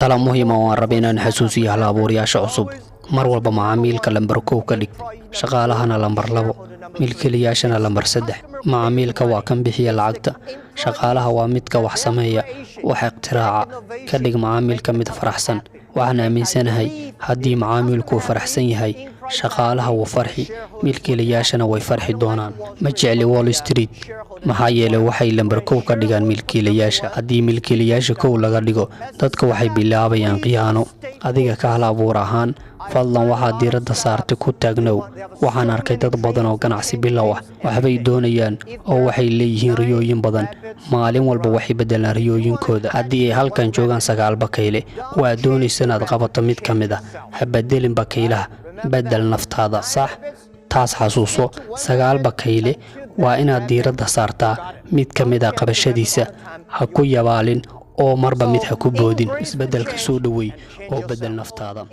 tala muhiim ah oo aan rabay inaan xasuusiyo hal-abuurayaasha cusub. Mar walba macaamilka lambar 1 ka dhig, shaqaalahana lambar 2, milkiilayaashana lambar 3. Macaamilka waa kan bixiya lacagta, shaqaalaha waa midka wax sameeya, wax iktiraaca. Ka dhig macaamilka mid faraxsan. Waxaan aaminsanahay haddii macaamilku faraxsan yahay, shaqaalaha wuu farxi, milkiilayaashana way farxi doonaan. Ma jecli Wall Street maxaa yeelay waxay lambar 1 ka dhigaan milkiilayaasha. Haddii milkiilayaasha 1 laga dhigo, dadka waxay bilaabayaan khiyaano. Adiga ka hal-abuur ahaan, fadlan waxaad diiradda saartay ku taagnow. Waxaan arkay dad badan oo ganacsi bilow ah, waxbay doonayaan oo waxay leeyihiin riyooyin badan. Maalin walba waxay beddelaan riyooyinkooda. Haddii ay halkan joogaan 9 bakayle, waa doonaysa inaad qabato mid ka mid ah. Ha beddelin bakaylaha, beddel naftaada. Sax? Taas xasuuso, 9 bakayle waa inaad diiradda saartaa mid ka mid ah qabashadiisa. Ha ku yabaalin oo marba mid ha ku boodin. Isbeddelka soo dhaweey oo beddel naftaada.